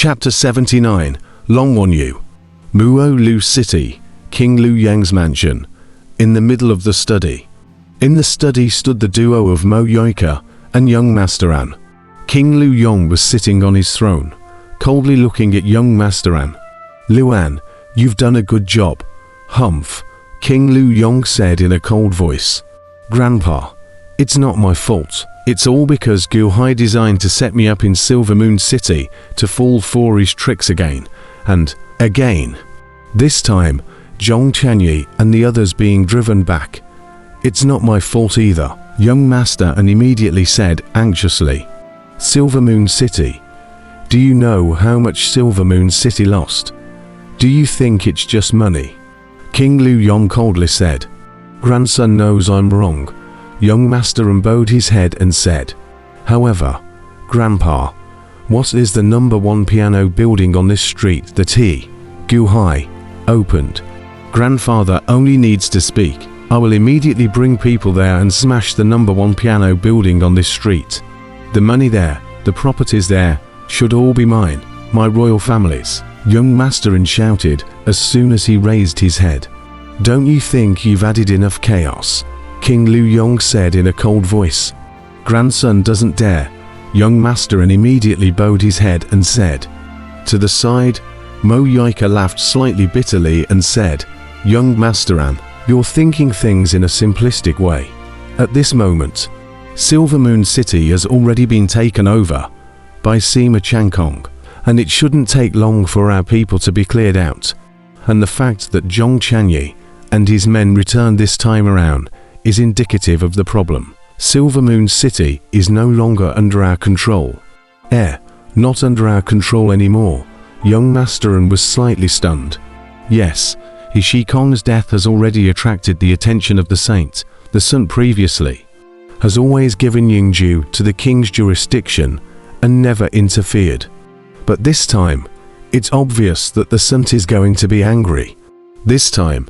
Chapter 79, Longwonyu. Muo Lu City, King Liu Yang's mansion. In the middle of the study. In the study stood the duo of Mo Yoika and young Master An. King Liu Yong was sitting on his throne, coldly looking at young Master An. "Liu An, you've done a good job." "Humph," King Liu Yong said in a cold voice. "Grandpa, it's not my fault. It's all because Gu Hai designed to set me up in Silver Moon City to fall for his tricks again, and again. This time, Zhong Chanyi and the others being driven back. It's not my fault either," young Master An immediately said anxiously. "Silver Moon City. Do you know how much Silver Moon City lost? Do you think it's just money?" King Liu Yong coldly said. "Grandson knows I'm wrong." Young Master An bowed his head and said, "However, Grandpa, what is the number 1 piano building on this street that he, Gu Hai, opened? Grandfather only needs to speak. I will immediately bring people there and smash the number 1 piano building on this street. The money there, the properties there, should all be mine, my royal family's," young Master An shouted as soon as he raised his head. "Don't you think you've added enough chaos?" King Liu Yong said in a cold voice. "Grandson doesn't dare." Young Master An immediately bowed his head and said. To the side, Mo Yoika laughed slightly bitterly and said, "Young Master An, you're thinking things in a simplistic way. At this moment, Silver Moon City has already been taken over by Sima Changkong, and it shouldn't take long for our people to be cleared out. And the fact that Zhong Chanyi and his men returned this time around is indicative of the problem. Silver Moon City is no longer under our control." Not under our control anymore." Young Master An was slightly stunned. "Yes, His Shikong's death has already attracted the attention of the saint. The sun previously has always given Yingju to the king's jurisdiction and never interfered. But this time, it's obvious that the saint is going to be angry. This time,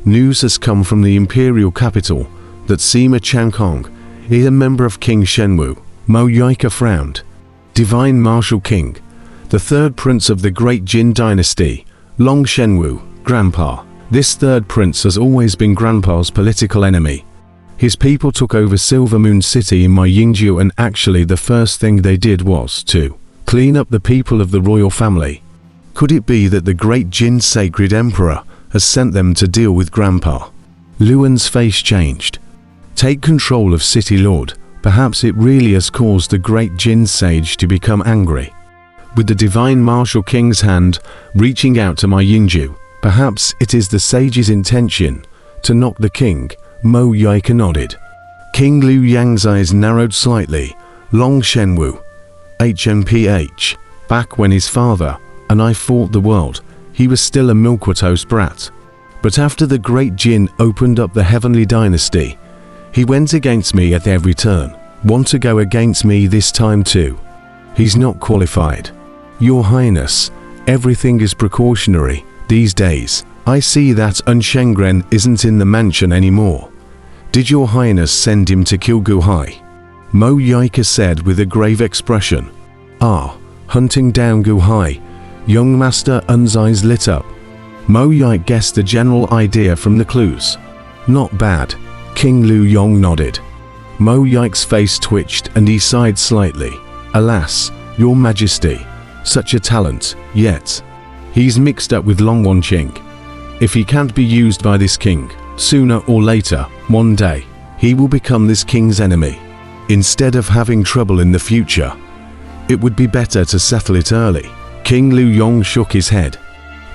news has come from the imperial capital that Sima Changkong is a member of King Shenwu." Mo Yoika frowned. "Divine Martial King, the third prince of the Great Jin dynasty, Long Shenwu, Grandpa. This third prince has always been Grandpa's political enemy. His people took over Silver Moon City in my Yingju, and actually the first thing they did was to clean up the people of the royal family. Could it be that the Great Jin Sacred Emperor has sent them to deal with Grandpa?" Luan's face changed. "Take control of City Lord. Perhaps it really has caused the Great Jin Sage to become angry. With the Divine Martial King's hand reaching out to my Yingju, perhaps it is the Sage's intention to knock the king." Mo Yoika nodded. King Liu Yang's eyes narrowed slightly. "Long Shenwu, HMPH. Back when his father and I fought the world, he was still a milquetoast brat. But after the Great Jin opened up the Heavenly Dynasty, he went against me at every turn. Want to go against me this time too? He's not qualified. Your Highness, everything is precautionary these days. I see that Unshengren isn't in the mansion anymore. Did Your Highness send him to kill Gu Hai?" Mo Yoika said with a grave expression. "Ah, hunting down Gu Hai." Young Master An's eyes lit up. Mo Yoika guessed the general idea from the clues. "Not bad." King Liu Yong nodded. Mo Yoika's face twitched and he sighed slightly. "Alas, Your Majesty, such a talent, yet he's mixed up with Long Wanqing. If he can't be used by this king, sooner or later, one day, he will become this king's enemy. Instead of having trouble in the future, it would be better to settle it early." King Liu Yong shook his head.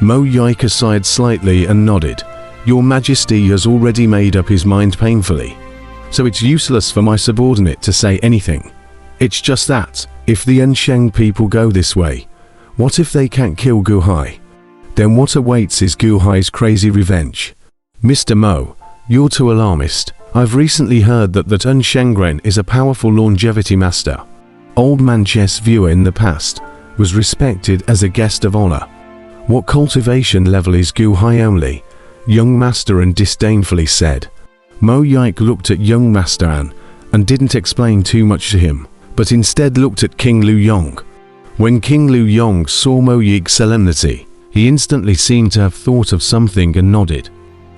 Mo Yoika sighed slightly and nodded. "Your Majesty has already made up his mind painfully, so it's useless for my subordinate to say anything. It's just that, if the Ensheng people go this way, what if they can't kill Gu Hai? Then what awaits is Gu Hai's crazy revenge." "Mr. Mo, you're too alarmist. I've recently heard that Unshengren is a powerful longevity master. Old Man Chess Viewer in the past was respected as a guest of honor. What cultivation level is Gu Hai only?" Young Master An disdainfully said. Mo Yoika looked at young Master An and didn't explain too much to him, but instead looked at King Liu Yong. When King Lu Yong saw Mo Yig's solemnity, he instantly seemed to have thought of something and nodded.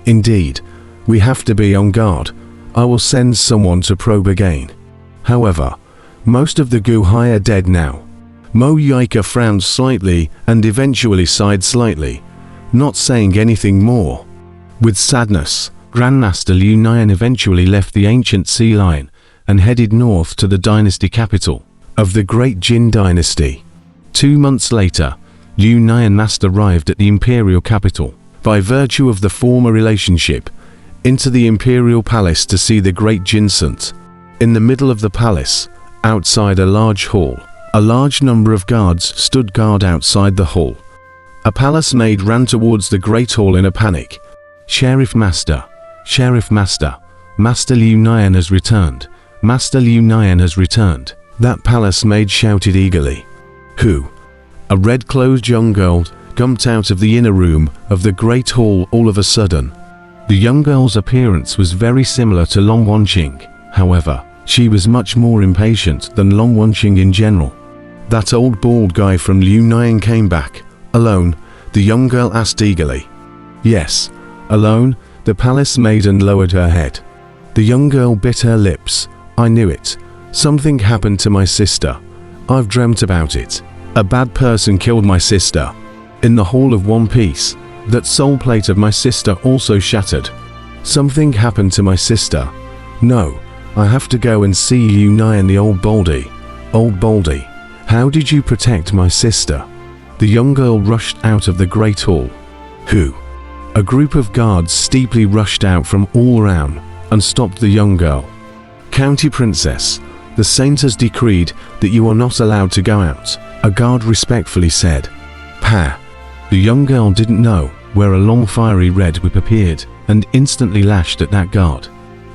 Indeed, we have to be on guard. I will send someone to probe again. However, most of the Guhai are dead now. Mo Yika frowned slightly and eventually sighed slightly, not saying anything more. With sadness, Grandmaster Liu Nian eventually left the ancient sea line and headed north to the dynasty capital of the Great Jin dynasty. 2 months later, Liu Nian Master arrived at the imperial capital, by virtue of the former relationship, into the imperial palace to see the Great Jin Sant. In the middle of the palace, outside a large hall, a large number of guards stood guard outside the hall. A palace maid ran towards the great hall in a panic. Sheriff Master, Master Liu Nian has returned. Master Liu Nian has returned. That palace maid shouted eagerly. Who? A red-clothed young girl jumped out of the inner room of the great hall all of a sudden. The young girl's appearance was very similar to Long Wanqing. However, she was much more impatient than Long Wanqing in general. That old bald guy from Liu Nian came back. Alone? The young girl asked eagerly. Yes, alone, the palace maiden lowered her head. The young girl bit her lips. I knew it. Something happened to my sister. I've dreamt about it. A bad person killed my sister. In the Hall of One Piece, that soul plate of my sister also shattered. Something happened to my sister. No, I have to go and see Liu Nian the old baldy. Old baldy, how did you protect my sister? The young girl rushed out of the great hall. Who? A group of guards steeply rushed out from all around and stopped the young girl. County Princess, the saint has decreed that you are not allowed to go out, a guard respectfully said. Pa. The young girl didn't know where a long fiery red whip appeared and instantly lashed at that guard.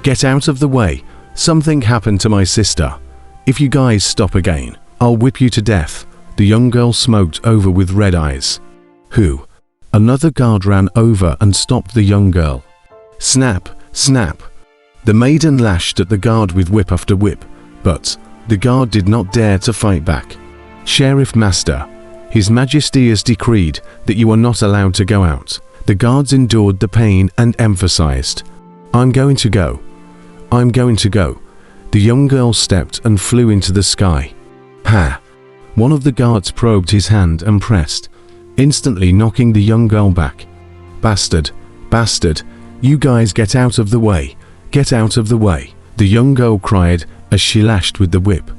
Get out of the way, something happened to my sister. If you guys stop again, I'll whip you to death. The young girl smoked over with red eyes. Who? Another guard ran over and stopped the young girl. Snap, snap. The maiden lashed at the guard with whip after whip, but the guard did not dare to fight back. Sheriff Master, His Majesty has decreed that you are not allowed to go out. The guards endured the pain and emphasized. I'm going to go. I'm going to go. The young girl stepped and flew into the sky. Ha! One of the guards probed his hand and pressed, instantly knocking the young girl back. Bastard! Bastard! You guys get out of the way! Get out of the way! The young girl cried as she lashed with the whip.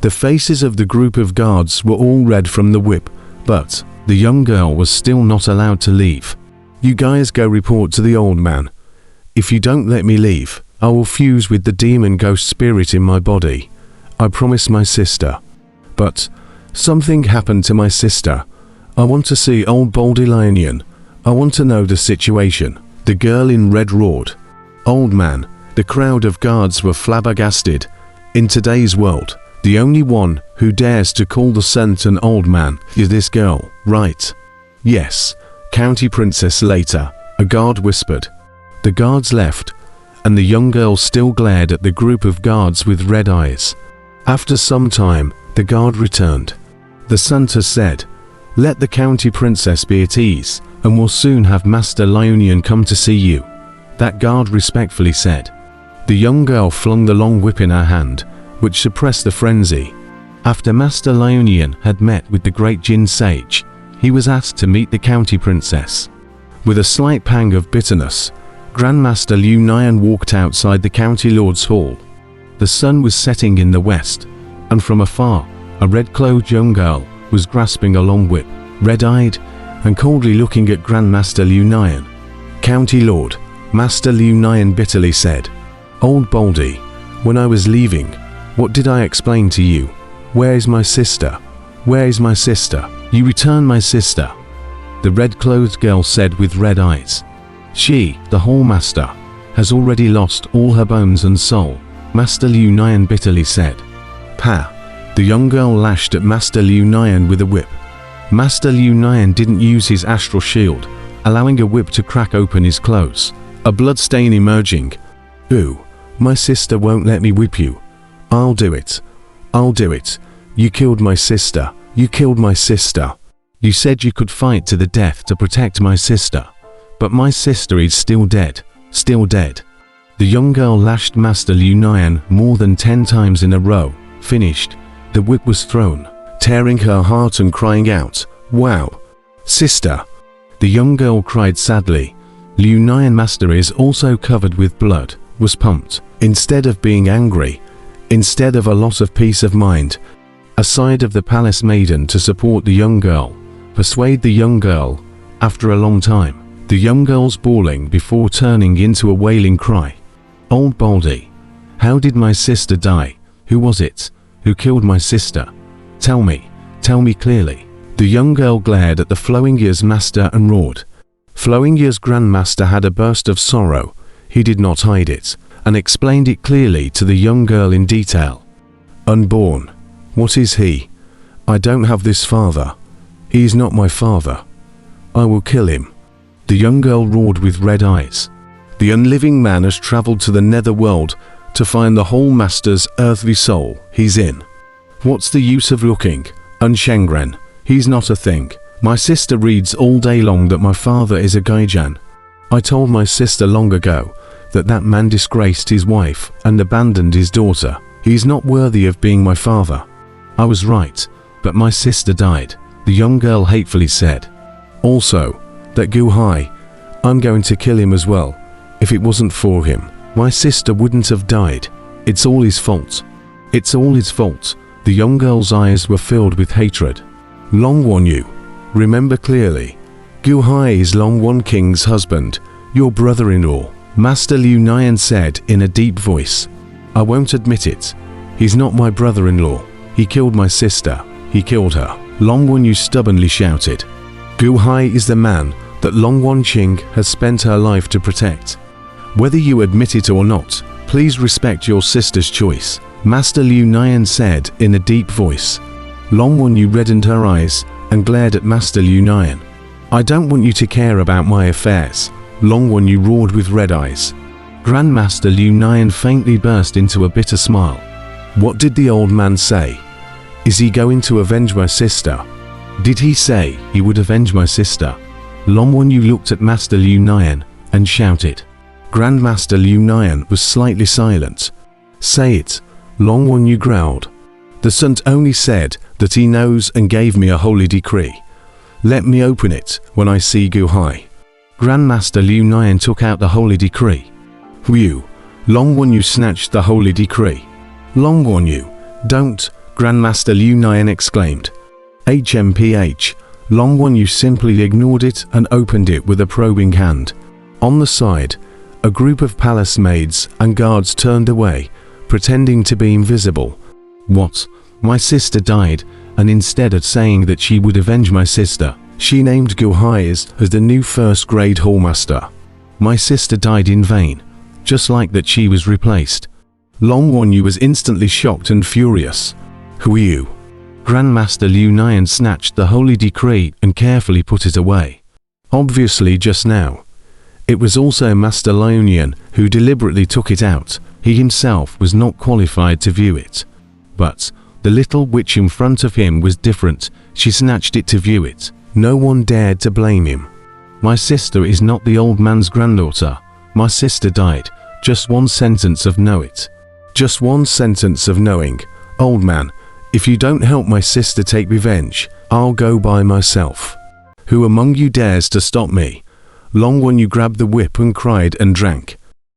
The faces of the group of guards were all red from the whip, but the young girl was still not allowed to leave. You guys go report to the old man. If you don't let me leave, I will fuse with the demon ghost spirit in my body. I promise my sister. But something happened to my sister. I want to see old Baldy Lionian. I want to know the situation. The girl in red roared. Old man, the crowd of guards were flabbergasted. In today's world, the only one who dares to call the saint an old man is this girl, right? Yes, County Princess later, a guard whispered. The guards left, and the young girl still glared at the group of guards with red eyes. After some time, the guard returned. The Santa said, let the County Princess be at ease, and we'll soon have Master Lionian come to see you. That guard respectfully said. The young girl flung the long whip in her hand, which suppressed the frenzy. After Master Lionian had met with the great Jin sage, he was asked to meet the County Princess. With a slight pang of bitterness, Grandmaster Liu Nian walked outside the County Lord's Hall. The sun was setting in the west, and from afar, a red-clothed young girl was grasping a long whip, red-eyed, and coldly looking at Grandmaster Liu Nian. County Lord, Master Liu Nian bitterly said, Old Baldy, when I was leaving, what did I explain to you? Where is my sister? Where is my sister? You return my sister. The red-clothed girl said with red eyes. She, the Hall Master, has already lost all her bones and soul, Master Liu Nian bitterly said. Pa! The young girl lashed at Master Liu Nian with a whip. Master Liu Nian didn't use his astral shield, allowing a whip to crack open his clothes, a blood stain emerging. Ooh, my sister won't let me whip you. I'll do it. I'll do it. You killed my sister. You killed my sister. You said you could fight to the death to protect my sister. But my sister is still dead. Still dead. The young girl lashed Master Liu Nian more than 10 times in a row. Finished. The whip was thrown, tearing her heart and crying out, "Wow! Sister!" The young girl cried sadly. Liu Nian Master is also covered with blood, was pumped. Instead of being angry, instead of a loss of peace of mind, a side of the palace maiden to support the young girl, persuade the young girl. After a long time, the young girl's bawling before turning into a wailing cry. Old Baldy, how did my sister die? Who was it? Who killed my sister? Tell me clearly. The young girl glared at the Flowing Year's master and roared. Flowing Year's grandmaster had a burst of sorrow. He did not hide it, and explained it clearly to the young girl in detail. Unborn. What is he? I don't have this father. He is not my father. I will kill him. The young girl roared with red eyes. The unliving man has traveled to the netherworld to find the whole master's earthly soul he's in. What's the use of looking? Unshengren. He's not a thing. My sister reads all day long that my father is a Gaijan. I told my sister long ago that that man disgraced his wife and abandoned his daughter. He's not worthy of being my father. I was right, but my sister died, the young girl hatefully said. Also, that Gu Hai, I'm going to kill him as well. If it wasn't for him, my sister wouldn't have died. It's all his fault. It's all his fault. The young girl's eyes were filled with hatred. Long Wan Yu, remember clearly. Gu Hai is Long Wan King's husband, your brother-in-law, Master Liu Nian said in a deep voice. I won't admit it. He's not my brother-in-law. He killed my sister. He killed her. Long Wan Yu stubbornly shouted. Gu Hai is the man that Long Wan Qing has spent her life to protect. Whether you admit it or not, please respect your sister's choice, Master Liu Nian said in a deep voice. Long Wan Yu reddened her eyes and glared at Master Liu Nian. I don't want you to care about my affairs, Long Wan Yu roared with red eyes. Grandmaster Liu Nian faintly burst into a bitter smile. What did the old man say? Is he going to avenge my sister? Did he say he would avenge my sister? Long Wan Yu looked at Master Liu Nian and shouted. Grandmaster Liu Nian was slightly silent. Say it, Long Wan Yu growled. The Sant only said that he knows and gave me a holy decree. Let me open it when I see Gu Hai. Grandmaster Liu Nian took out the holy decree. Whew! Long Wan Yu snatched the holy decree. Long Wan Yu, don't! Grandmaster Liu Nian exclaimed. HMPH. Long Wan Yu simply ignored it and opened it with a probing hand. On the side, a group of palace maids and guards turned away, pretending to be invisible. What? My sister died, and instead of saying that she would avenge my sister, she named Gu Hai as the new first-grade hallmaster. My sister died in vain, just like that she was replaced. Long Wan Yu was instantly shocked and furious. Who are you? Grandmaster Liu Nian snatched the holy decree and carefully put it away. Obviously just now. It was also Master Lionian who deliberately took it out. He himself was not qualified to view it. But the little witch in front of him was different. She snatched it to view it. No one dared to blame him. My sister is not the old man's granddaughter. My sister died. Just one sentence of know it. Just one sentence of knowing. Old man, if you don't help my sister take revenge, I'll go by myself. Who among you dares to stop me? Long Wan Yu grabbed the whip and cried and drank.